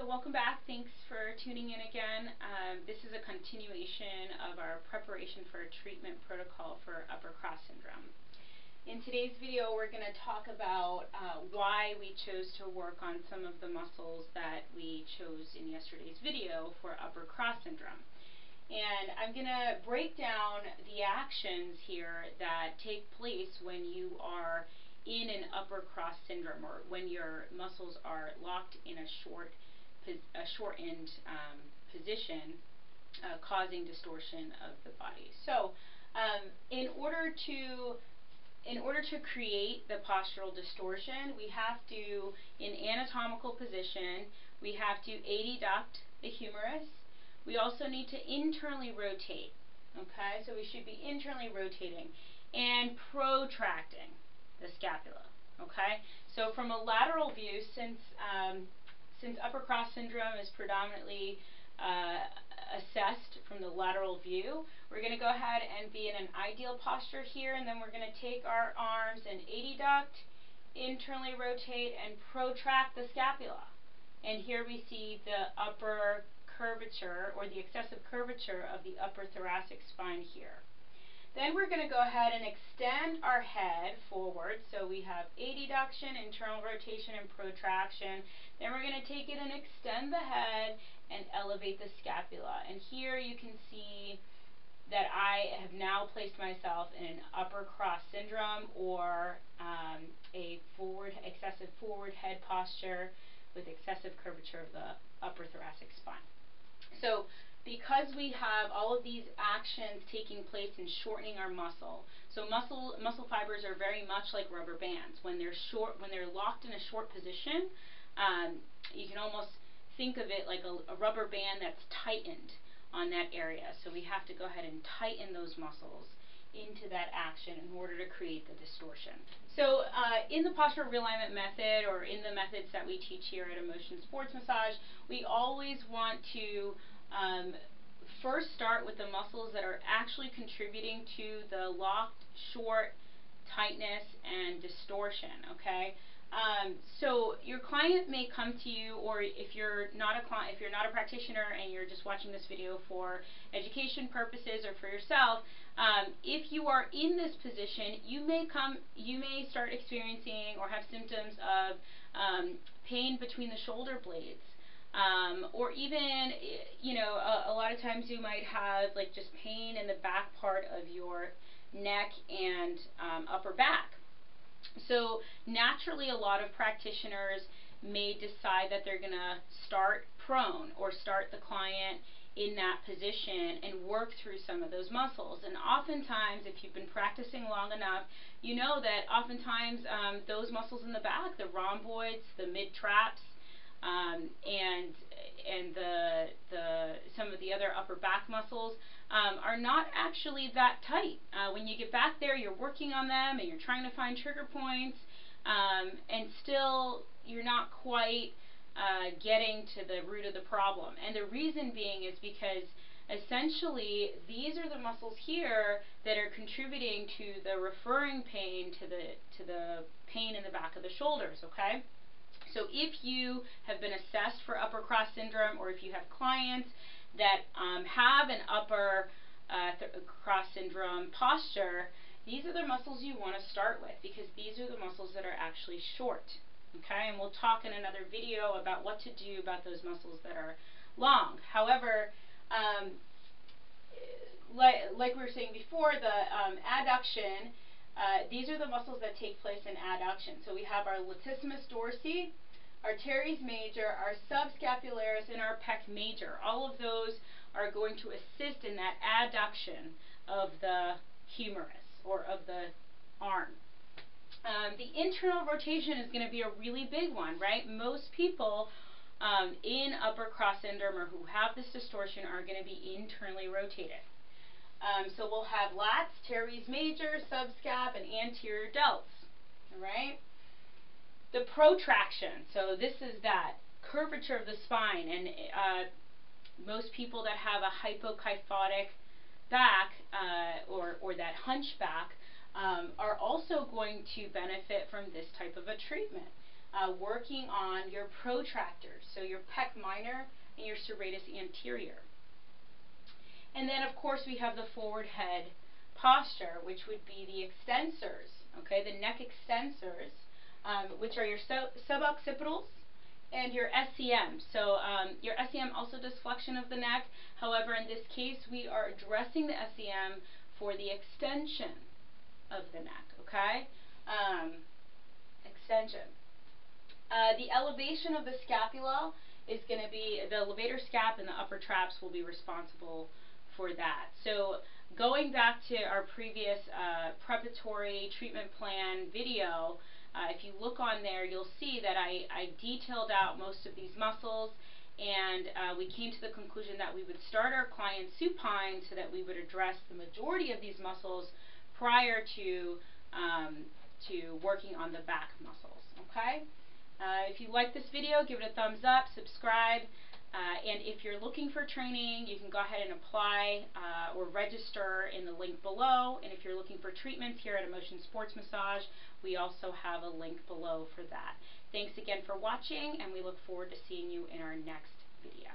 So welcome back. Thanks for tuning in again. This is a continuation of our preparation for a treatment protocol for upper cross syndrome. In today's video, we're going to talk about why we chose to work on some of the muscles that we chose in yesterday's video for upper cross syndrome. And I'm going to break down the actions here that take place when you are in an upper cross syndrome, or when your muscles are locked in a shortened position, causing distortion of the body. So in order to create the postural distortion, we have to, in anatomical position, we have to adduct the humerus. We also need to internally rotate. Okay, so we should be internally rotating and protracting the scapula. Okay, so from a lateral view, since upper cross syndrome is predominantly assessed from the lateral view, we're going to go ahead and be in an ideal posture here, and then we're going to take our arms and adduct, internally rotate, and protract the scapula. And here we see the upper curvature, or the excessive curvature of the upper thoracic spine here. Then we're going to go ahead and extend our head forward. So we have adduction, internal rotation, and protraction. Then we're going to take it and extend the head and elevate the scapula. And here you can see that I have now placed myself in an upper cross syndrome, or a excessive forward head posture with excessive curvature of the upper thoracic spine. So because we have all of these actions taking place in shortening our muscle, so muscle fibers are very much like rubber bands. When they're locked in a short position, you can almost think of it like a rubber band that's tightened on that area. So we have to go ahead and tighten those muscles into that action in order to create the distortion. So in the postural realignment method, or in the methods that we teach here at Emotion Sports Massage, we always want to first start with the muscles that are actually contributing to the locked, short, tightness, and distortion. Okay. So your client may come to you, or if you're not a practitioner and you're just watching this video for education purposes or for yourself, if you are in this position, you may start experiencing or have symptoms of pain between the shoulder blades. Or even, a lot of times you might have like just pain in the back part of your neck and upper back. So naturally, a lot of practitioners may decide that they're going to start prone, or start the client in that position and work through some of those muscles. And oftentimes, if you've been practicing long enough, you know that oftentimes those muscles in the back, the rhomboids, the mid-traps, and some of the other upper back muscles are not actually that tight. When you get back there, you're working on them and you're trying to find trigger points, and still you're not quite getting to the root of the problem. And the reason being is because essentially these are the muscles here that are contributing to the referring pain to the pain in the back of the shoulders. Okay. So if you have been assessed for upper cross syndrome, or if you have clients that have an upper cross syndrome posture, these are the muscles you want to start with, because these are the muscles that are actually short. Okay, and we'll talk in another video about what to do about those muscles that are long. However, like we were saying before, the adduction, these are the muscles that take place in adduction. So we have our latissimus dorsi, our teres major, our subscapularis, and our pec major. All of those are going to assist in that adduction of the humerus, or of the arm. The internal rotation is going to be a really big one, right? Most people in upper cross syndrome, or who have this distortion, are going to be internally rotated. So we'll have lats, teres major, subscap, and anterior delts. All right. The protraction. So this is that curvature of the spine, and most people that have a hypokyphotic back, or that hunchback, are also going to benefit from this type of a treatment. working on your protractors, so your pec minor and your serratus anterior. And then, of course, we have the forward head posture, which would be the extensors, okay, the neck extensors, which are your suboccipitals and your SCM. So your SCM also does flexion of the neck. However, in this case, we are addressing the SCM for the extension of the neck, okay? Extension. The elevation of the scapula is going to be, the levator scap and the upper traps will be responsible for that. So going back to our previous preparatory treatment plan video, if you look on there, you'll see that I detailed out most of these muscles, and we came to the conclusion that we would start our client supine so that we would address the majority of these muscles prior to working on the back muscles, okay? If you like this video, give it a thumbs up, subscribe, and if you're looking for training, you can go ahead and apply or register in the link below. And if you're looking for treatments here at Emotion Sports Massage, we also have a link below for that. Thanks again for watching, and we look forward to seeing you in our next video.